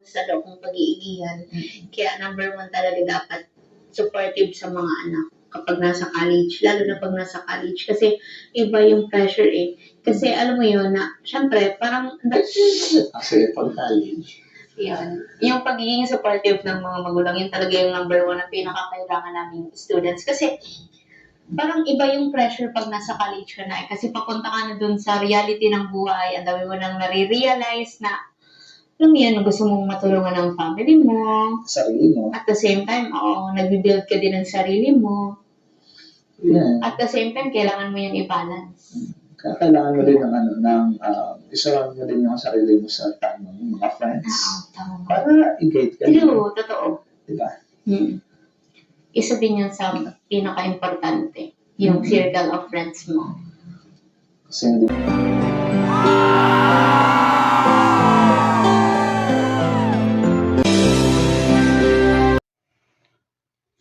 sa loob ng pag-iigihan. Kaya number one talaga dapat supportive sa mga anak kapag nasa college, lalo na pag nasa college. Kasi iba yung pressure eh. Kasi alam mo yun na, syempre, parang, Kasi pag college, yan. Yung pagiging supportive ng mga magulang, yun talaga yung number one na pinakakailangan naming students. Kasi parang iba yung pressure pag nasa college ka na eh. Kasi papunta ka na dun sa reality ng buhay, ang dami mo nang nare-realize na alam mo yun, gusto mong matulungan ng family mo. sarili mo. At the same time, nag-build ka din ng sarili mo. Yeah. At the same time, kailangan mo yung i-balance. Kailangan mo din isurround mo din yung sarili mo sa tamang mga friends. Tama. Para i-guide ka. True, totoo. Diba? Isa din yun sa pinaka-importante, yung circle of friends mo. Kasi hindi.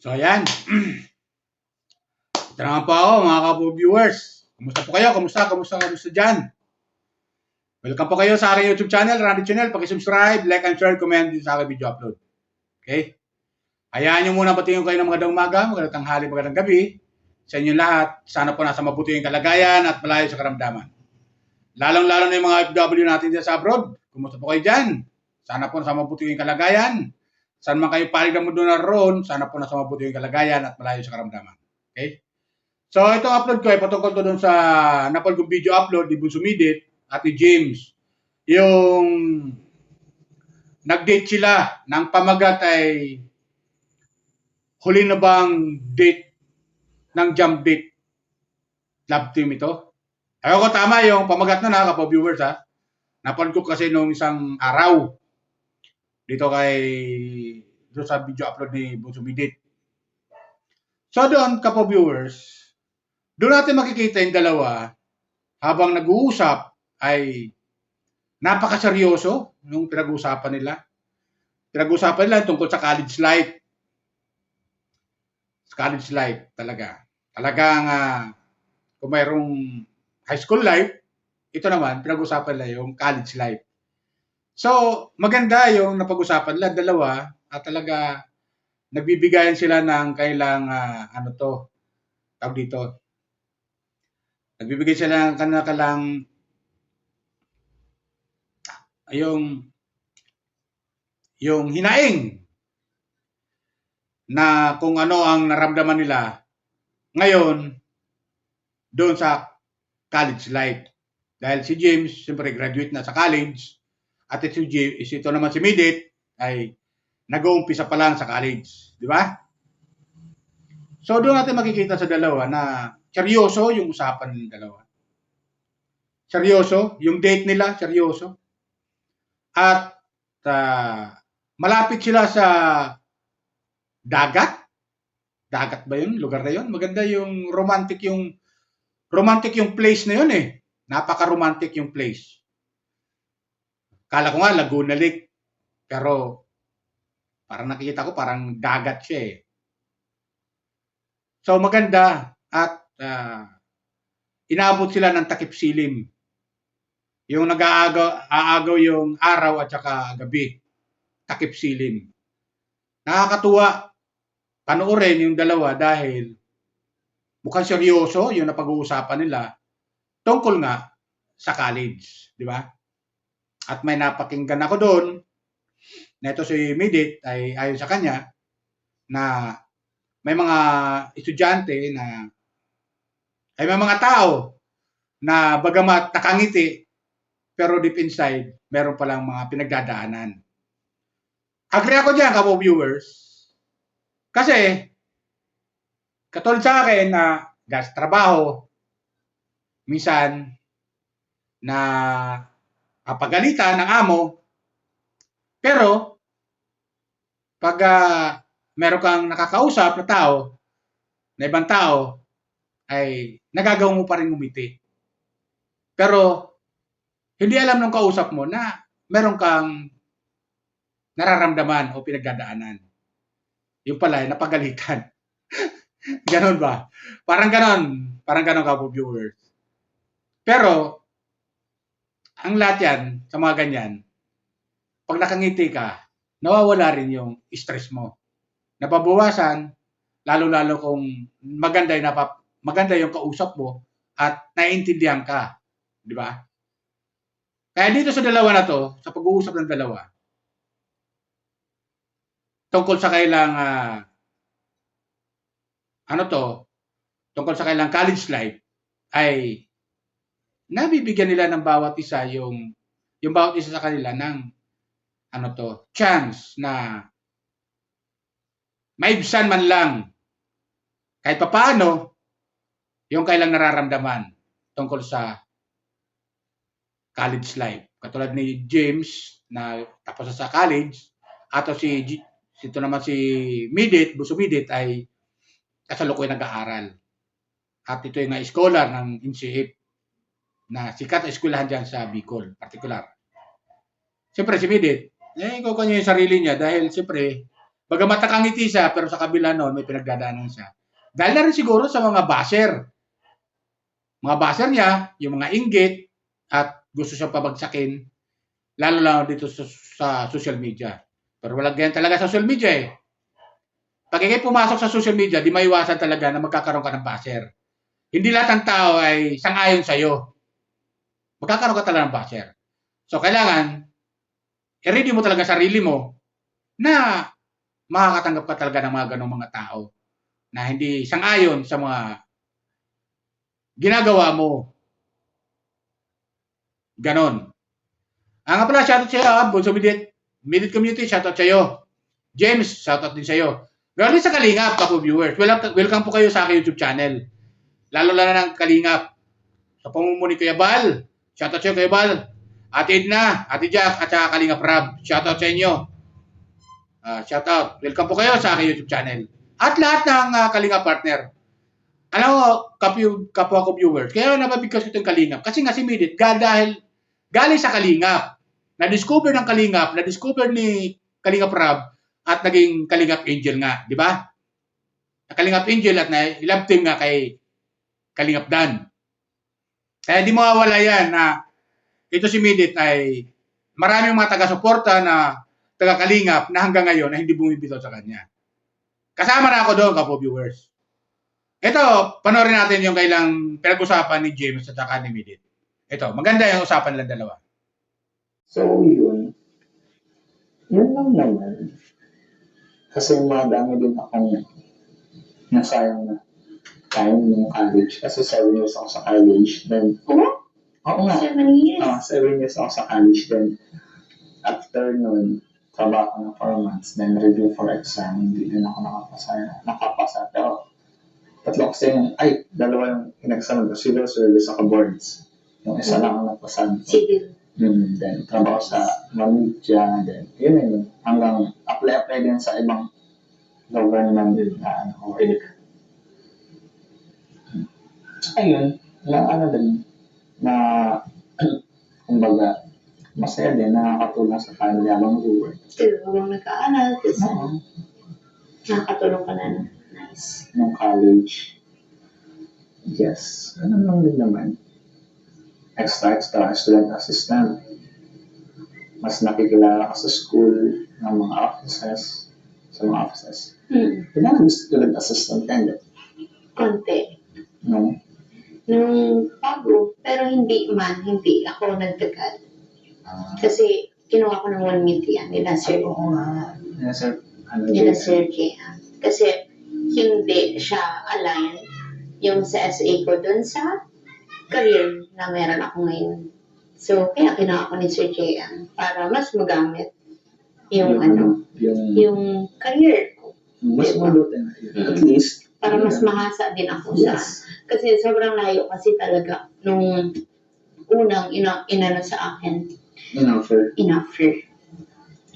So, ayan. Ito naman po ako, mga kapo-viewers. Kumusta po kayo? Kumusta dyan? Welcome po kayo sa aking YouTube channel, Randy Channel. Paki-subscribe, like, and share, comment din sa aking video upload. Okay? Hayaan nyo muna patingin kayo ng magandang umaga, magandang tanghali, magandang gabi. Sa inyo lahat, sana po nasa mabuti yung kalagayan at malayo sa karamdaman. Lalong-lalo na yung mga FW natin dyan sa abroad. Kumusta po kayo dyan? Sana po nasa mabuti yung kalagayan. Saan man kayo palig ng mundo naroon, sana po nasa mabuti yung kalagayan at malayo sa karamdaman. Okay? So, itong upload ko ay patungkol to doon sa napanood kong video upload ni Bunso Midit at ni James. Yung nag-date sila ng pamagat ay huli na bang date ng jump date love team ito? Ayaw ko tama yung pamagat na kapo-viewers ha. Napanood ko kasi nung isang araw dito doon sa video upload ni Bunso Midit. So doon, kapo-viewers, doon natin makikita yung dalawa habang nag-uusap ay napakaseryoso yung pinag-uusapan nila. Pinag-uusapan nila tungkol sa college life. College life talaga. Talagang kung mayroong high school life, ito naman, pinag-uusapan nila yung college life. So, maganda yung napag-usapan nila, dalawa, at talaga nagbibigayan sila ng kailang, tawag dito. Nagbibigay sila ng kanilang, yung hinaing na kung ano ang naramdaman nila ngayon doon sa college life. Dahil si James, siyempre graduate na sa college, at ito naman si Midit ay nag-uumpisa pa lang sa college. Di ba? So doon natin makikita sa dalawa na seryoso yung usapan ng dalawa. Seryoso, yung date nila, seryoso. At malapit sila sa dagat. Dagat ba yun? Lugar na yun? Maganda yung romantic yung place na yun eh. Napaka-romantic yung place. Kala ko nga Laguna Lake. Pero parang nakikita ko parang dagat siya eh. So maganda at inaabot sila ng takip silim. Yung nag-aagaw yung araw at saka gabi. Takip silim. Nakakatuwa panoorin yung dalawa dahil mukhang seryoso yung napag-uusapan nila tungkol nga sa college, di ba? At may napakinggan ako doon na ito si Midit ay ayon sa kanya na may mga estudyante na ay may mga tao na bagamat nakangiti pero deep inside meron palang mga pinagdadaanan. Agree ako dyan, kapo-viewers. Kasi katulad sa akin na gas trabaho, minsan na papagalitan ng amo, pero pag meron kang nakakausap na tao, na ibang tao, ay nagagawa mo pa rin ngumiti. Pero hindi alam ng kausap mo na meron kang nararamdaman o pinagdadaanan. Yung pala ay napagalitan. Ganon ba? Parang ganon kapo-viewers. Pero, ang lahat yan, sa mga ganyan, pag nakangiti ka, nawawala rin yung stress mo. Napabawasan, lalo-lalo kung maganda yung kausap mo at naiintindihan ka. Di ba? Kaya dito sa dalawa na to, sa pag-uusap ng dalawa, tungkol sa kailang, tungkol sa kailang college life, ay nabibigyan nila ng bawat isa yung bawat isa sa kanila ng chance na maibsan man lang kahit papaano yung kailang nararamdaman tungkol sa college life. Katulad ni James na tapos na sa college, at ito naman si Buso Midit ay kasalukuyan nag-aaral. At ito yung scholar ng NCF na sikat na eskwelahan dyan sa Bicol, particular. Siyempre si Midit, ikaw kanya yung sarili niya dahil siyempre, bagamat nakangiti siya, pero sa kabila noon may pinagdadaanan siya. Dahil na rin siguro sa mga basher. Mga basher niya, yung mga inggit, at gusto siya pabagsakin, lalo dito sa social media. Pero walang ganyan talaga sa social media eh. Pag ikay pumasok sa social media, di maiwasan talaga na magkakaroon ka ng basher. Hindi lahat ng tao ay sang-ayon sa'yo. Magkakaroon ka talaga ng basher. So, kailangan, i-ready mo talaga sarili mo na makakatanggap ka talaga ng mga ganong mga tao na hindi sang-ayon sa mga ginagawa mo. Ganon. Nga pala, shoutout sa'yo, Bunso Midit Community, shoutout sa'yo. James, shoutout din sa'yo. Ganon din sa Kalingap, Kapo viewers. Welcome po kayo sa aking YouTube channel. Lalo ng Kalingap. Sa pamumuni Kuya Bal, shoutout sa'yo Kuya Bal. Ate Edna, Ate Jack, at saka Kalingap Rab. Shoutout sa inyo. Shoutout. Welcome po kayo sa aking YouTube channel. At lahat ng Kalingap partner. Alam mo, kapwa ko viewers, kaya nababigkas ko itong Kalingap. Kasi nga si Midit, dahil galing sa Kalingap, na-discover ng Kalingap, na-discover ni Kalingap Rab, at naging Kalingap Angel nga, di ba? Kalingap Angel at na-love team nga kay Kalingap Dan. Kaya di mawawala yan na ito si Midit ay maraming mga taga-suporta na taga-Kalingap na hanggang ngayon na hindi bumibitaw sa kanya. Kasama na ako doon, Kapo viewers. Ito, panoorin natin yung kailang pinag-usapan ni James at saka ni Midit. Ito, maganda yung usapan lang dalawa. So, yun. Yun lang naman. Kasi madami din akong nasayang na time ng college. Kasi 7 years ako sa college. Then, oo nga. 7 years? 7 years ako sa college. Then, after nun, trabaho ko ng 4 months. Then, review for exam. Hindi din ako nakapasa. Pero, tatlo kasi dalawa yung in-exam ko. Civil service sa boards. Yung isa lang ang napasan ko. Civil. Then, trabaho sa Manitya. Then, yun. Hanggang apply din sa ibang government na work. Ayun, din na kumbaga masaya din, nakakatulong sa family habang nag-work. Habang nag-aaral, nakakatulong ka na. Nice. Nung college. Yes, ganun lang din naman. Extra student assistant. Mas nakikilala ka sa school ng mga offices. Sa mga offices. Kailangan student assistant ka, hindi? Konti. No? Nung bago, pero hindi ako nagtagal. Kasi kinuha ko ng 1 minute yan nila Sir. Oo nga. Nila Sir Jehan. Kasi hindi siya align yung sa SA ko dun sa career na meron ako ngayon. So, kaya kinuha ko ni Sir Jehan para mas magamit yung yung career ko. Mas mabuti na yun. At least, para mas mahasa din ako sa kasi sobrang layo kasi talaga nung unang inano sa akin inoffer.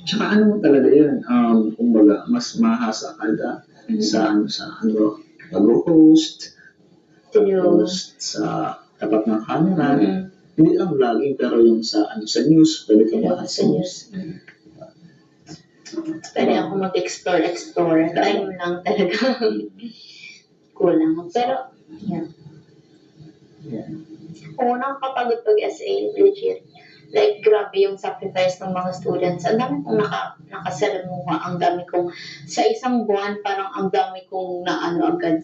Tsaka mo talaga yun, kumbaga mas mahasa ka sa pag-host sa tapat ng camera. Hindi lang vlogging pero yung sa news, pwede ka mahasa. Sa news. Pwede ako mag-explore. Time lang talaga. Kulang. Pero, yan. Oo, nakakapagod pag SA, legit. Like, grabe yung sacrifice ng mga students. Ang dami kong nakasalamuha. Ang dami kong, sa isang buwan, parang ang dami kong agad,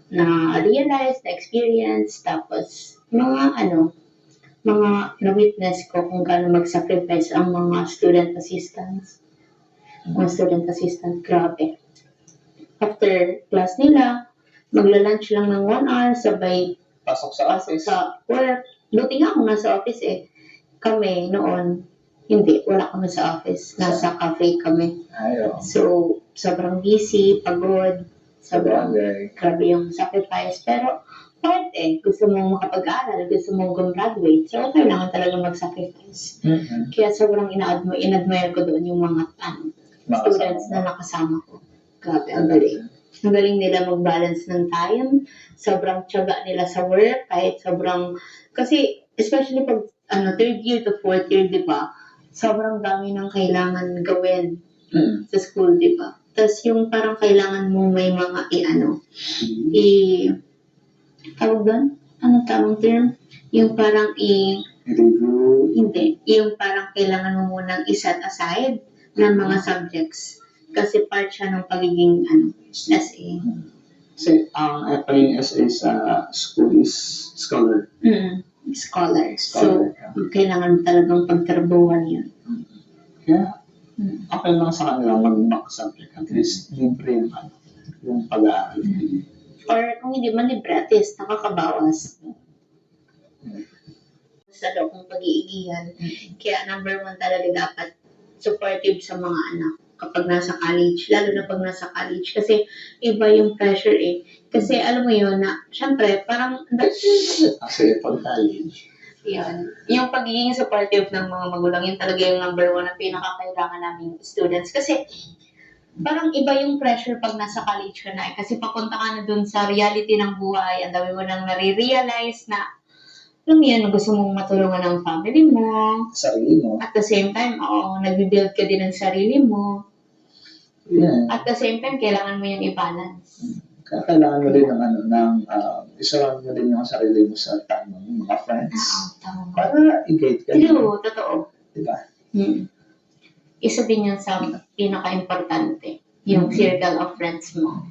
na-realize, na-experience, tapos, mga na-witness ko kung gaano mag-sacrifice ang mga student assistants. Mga student assistant, grabe. After class nila, magla-lunch lang ng 1 hour, sabay Pasok sa pasok office. sa work. Buti nga kung nasa office eh. Kami noon, hindi, wala kami sa office. Nasa cafe kami. Ayaw. So, sobrang busy, pagod, sobrang Sabagay. grabe yung sacrifice. Pero, part gusto mong makapag-aral, gusto mong gumraduate. So, kailangan talaga mag-sacrifice. Mm-hmm. Kaya sobrang in-admire ko doon yung mga students na nakasama ko. Grabe, ang galing. Ang galing nila mag-balance ng time. Sobrang tiyaga nila sa work. Kahit sobrang, kasi especially pag third year to fourth year, di ba? Sobrang dami ng kailangan gawin sa school, di ba? Tapos yung parang kailangan mo may mga tawag doon? Anong tamang term? Yung parang Review. hindi. Yung parang kailangan mo munang iset aside ng mga subjects. Kasi part siya ng pagiging SA. Kasi ang pagiging SA sa school is scholar. Scholar. So, kailangan talagang pagtrabuhan yun. Kaya, okay lang sa kanila mag-back subject. At least, libre yung pag-aaral. Or kung hindi man libre, at least nakakabawas. Sa loob ng pag-iigihan. Kaya number 1 talaga dapat supportive sa mga anak kapag nasa college, lalo na pag nasa college. Kasi iba yung pressure eh. Kasi alam mo yun na, syempre, parang Kasi pag college, yan. Yung pagiging supportive ng mga magulang, yun talaga yung number 1 na pinakakailangan naming students. Kasi parang iba yung pressure pag nasa college ka na eh. Kasi papunta ka na dun sa reality ng buhay, ang dami mo nang nare-realize na alam mo yan, gusto mong matulungan ng family mo. sarili mo. At the same time, nag-build ka din ng sarili mo. Yeah. At the same time, kailangan mo yung i-balance. Kaya kailangan mo din isurround mo din yung sarili mo sa tamang mga friends. Tama. Para i-guide ka. True, totoo. Diba? Isa din yun sa pinaka-importante, yung circle of friends mo.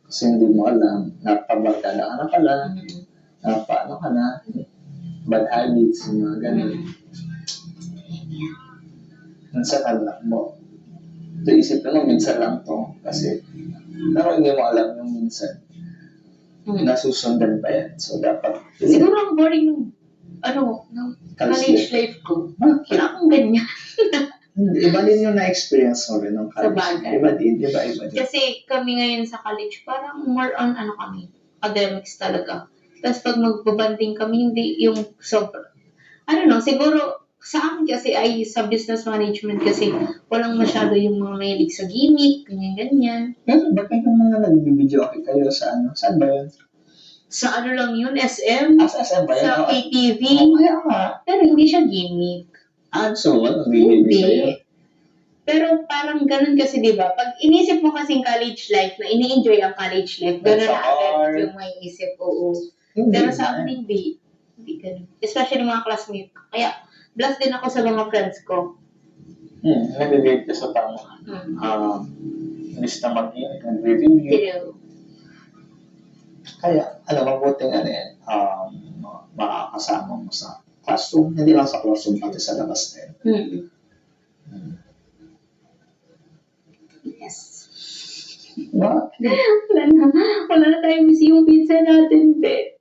Kasi hindi mo alam, napabarkada ka na pala, paano ka na, bad habits, mga ganun. Minsan alam mo, ito isip ko minsan lang to, kasi pero hindi mo alam yung minsan, nasusundan pa yan. So dapat, Siguro ang boring ng college life ko. Wala akong ganyan. Iba din yung na-experience mo rin ng college. Sabagay. Iba din. Kasi kami ngayon sa college, parang more on kami, academics talaga. Tapos pag magbabanding kami, hindi yung sobra. Siguro sa akin kasi ay sa business management kasi walang masyado yung mga mahilig sa gimmick, ganyan-ganyan. Pero bakit yung mga nagbibideo kayo sa Saan ba yun? Sa lang yun, SM? Sa SM ba yun? Sa KTV. Kaya nga. Pero hindi siya gimmick. So what? Hindi. Pero parang ganun kasi, di ba? Pag inisip mo kasing college life, na ini-enjoy ang college life, ganun na agad yung may isip, oo. Pero sa akin, hindi ganun. Especially mga classmates. Kaya, blessed din ako sa mga friends ko. Nag-date ka sa tama. Imbis na mag-init, nag-review. Kaya, mabuting makakasama mo sa classroom. Hindi lang sa classroom, pati sa labas din. Yes. What? Wala na tayong miss yung pizza natin, be.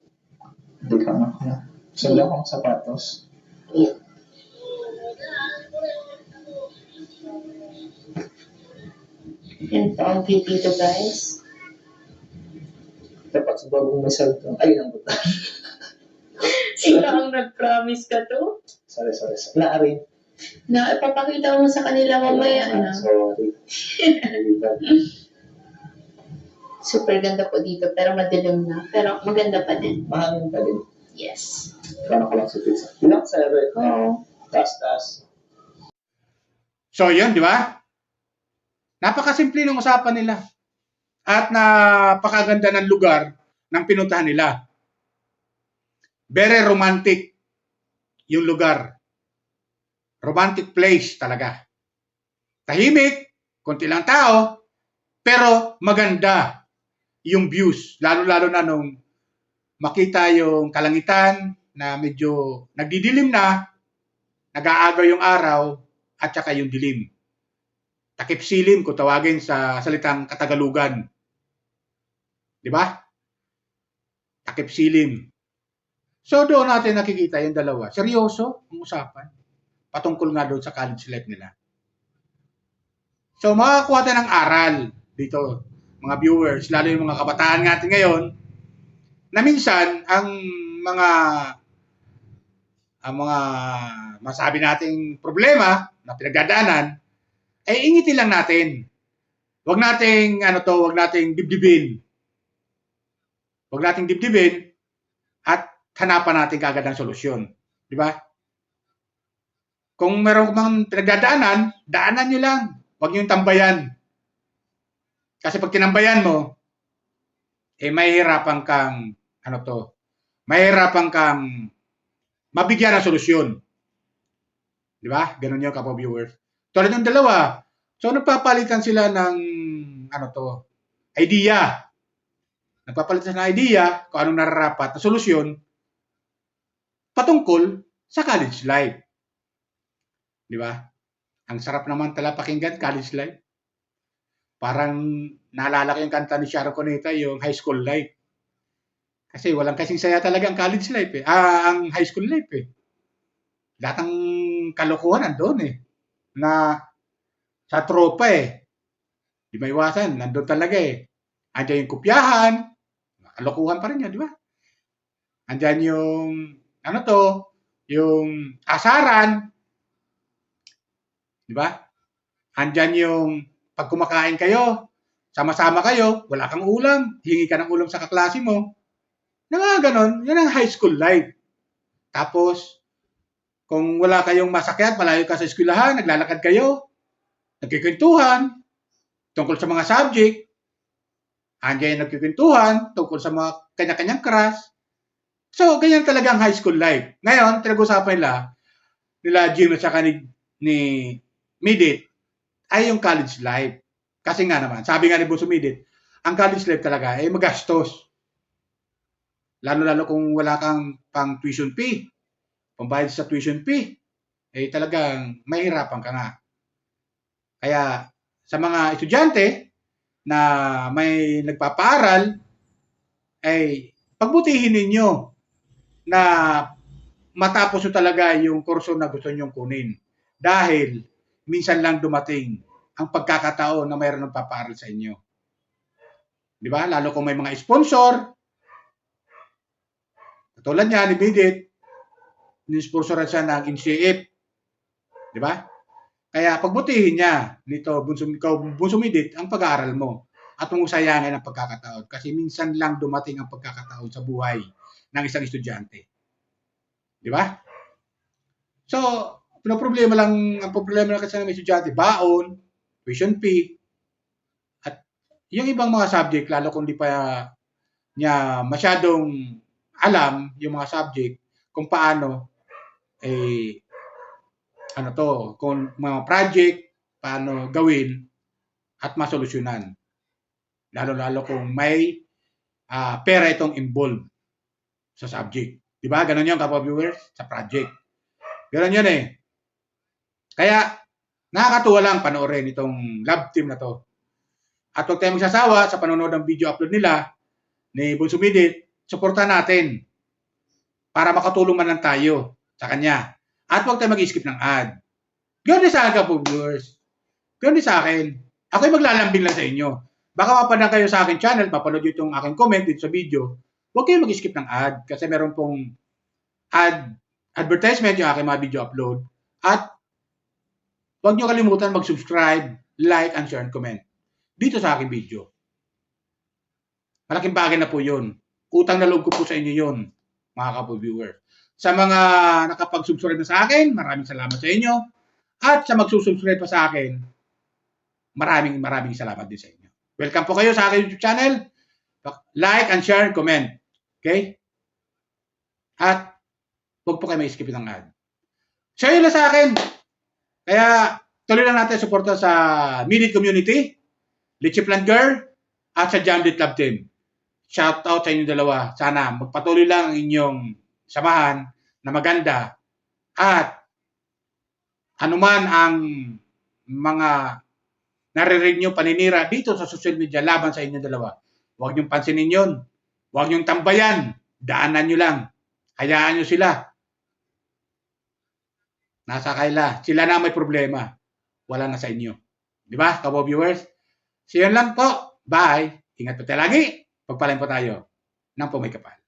Hindi ka na. Sala akong sapatos. Yeah. Yan po ang dito, guys. Dapat sa bagong may cellphone. Ay, ang buta. Ikaw ang nag-promise ka to? Sorry. Naarin. Na ipapakita mo sa kanila mamaya na. Sorry. Super ganda po dito, pero madilim na. Pero maganda pa din. Mahangin pa din. Yes. Kano ko lang sa pizza. Bilang sa ere. Oo. Tas. So, yun, di ba? Napakasimple ng usapan nila. At napakaganda ng lugar ng pinuntahan nila. Very romantic. yung lugar. Romantic place talaga. Tahimik, konti lang tao, pero maganda yung views. Lalo-lalo na nung makita yung kalangitan na medyo nagdidilim na, nag-aagaw yung araw, at saka yung dilim. Takip silim kung tawagin sa salitang Katagalugan. Di ba? Takip silim. So doon natin nakikita yung dalawa. Seryoso ang usapan. Patungkol nga doon sa college life nila. So makakuha tayo ng aral dito, mga viewers, lalo yung mga kabataan natin ngayon, na minsan ang mga masabi nating problema na pinagdadaanan, ay ingitin lang natin. Huwag nating dibdibin. Huwag nating dibdibin at hanapan natin kaagad ng solusyon. Di ba? Kung meron mang pinagdadaanan, daanan nyo lang. Huwag nyo tambayan. Kasi pag tinambayan mo, mahihirapan kang, mahihirapan kang mabigyan ng solusyon. Di ba? Ganun yung kapwa viewers. Tulad ng dalawa. So, nagpapalitan sila ng, idea. Nagpapalitan sila ng idea kung anong nararapat na solusyon patungkol sa college life. Di ba? Ang sarap naman tala pakinggan, college life. Parang naalala ko yung kanta ni Sharon Cuneta, yung high school life. Kasi walang kasing saya talaga ang college life eh. Ang high school life eh. Lahat ng kalokohan nandun eh. Na sa tropa eh. Di maiwasan, nandun talaga eh. Andiyan yung kupyahan, kalokohan pa rin yan, di ba? Andiyan yung, yung asaran, di ba? Andiyan yung pag kumakain kayo, sama-sama kayo, wala kang ulam, hingi ka ng ulam sa kaklase mo. Na mga ganon, yun ang high school life. Tapos, kung wala kayong masakyan, malayo ka sa eskwelahan, naglalakad kayo, nagkikwentuhan tungkol sa mga subject, andiyan nagkikwentuhan tungkol sa mga kanya-kanyang crush. So, ganyan talaga ang high school life. Ngayon, pinag-usapan nila Jim at saka ni Midit ay yung college life. Kasi nga naman, sabi nga ni Boso Midit, ang college life talaga ay magastos. Lalo-lalo kung wala kang pang tuition fee, pambayad sa tuition fee, talagang mahirapan ka nga. Kaya sa mga estudyante na may nagpapaaral, ay pagbutihin ninyo na matapos nyo talaga yung kurso na gusto nyong kunin. Dahil minsan lang dumating ang pagkakataon na mayroon nagpapaaral sa inyo. Di ba? Lalo kung may mga sponsor, katulad niya ni Bidit, ni-sponsoran siya ng NCF. Di ba? Kaya pagbutihin niya nito, Bunsumidit, ang pag-aaral mo at huwag sayangin ang pagkakataon. Kasi minsan lang dumating ang pagkakataon sa buhay ng isang estudyante. Di ba? So, ang problema lang kasi ng estudyante, baon, tuition fee, at yung ibang mga subject, lalo kung di pa niya masyadong alam yung mga subject, kung paano, kung mga project, paano gawin at masolusyonan. Lalo-lalo kung may pera itong involved sa subject. Diba? Ganon yun, kapwa viewers, sa project. Ganon yun eh. Kaya, nakakatuwa lang panoorin itong love team na to. At huwag tayo magsasawa sa panonood ng video upload nila ni Bunsumidit, supportan natin para makatulong man lang tayo sa kanya. At huwag tayo mag-skip ng ad. Ganoon din sa akin po, viewers. Ganoon din sa akin. Ako'y maglalambing lang sa inyo. Baka mapadang kayo sa akin channel, papanood nyo itong aking comment dito sa video. Huwag kayo mag-skip ng ad kasi meron pong advertisement yung aking mga video upload. At huwag nyo kalimutan mag-subscribe, like, and share, and comment dito sa aking video. Malaking bagay na po yun. Utang na loob ko po sa inyo yun, mga kapo-viewer. Sa mga nakapag-subscribe na sa akin, maraming salamat sa inyo. At sa magsusubscribe pa sa akin, maraming salamat din sa inyo. Welcome po kayo sa aking YouTube channel. Like and share and comment. Okay? At huwag po kayo may skip ng ad. So, yun lang sa akin. Kaya, tuloy lang natin suporta sa Minute Community, Litchi Plant Girl, at sa Jamlit Love Team. Shout out sa inyong dalawa. Sana magpatuloy lang ang inyong samahan na maganda at anuman ang mga naririnig nyo paninira dito sa social media laban sa inyong dalawa. Huwag niyong pansinin yun. Huwag niyong tambayan. Daanan nyo lang. Hayaan nyo sila. Nasa kaila. Sila na may problema. Wala na sa inyo. Di ba, Kabo viewers? So yun lang po. Bye. Ingat po tayo lagi. Pagpalain po tayo ng pumay kapal.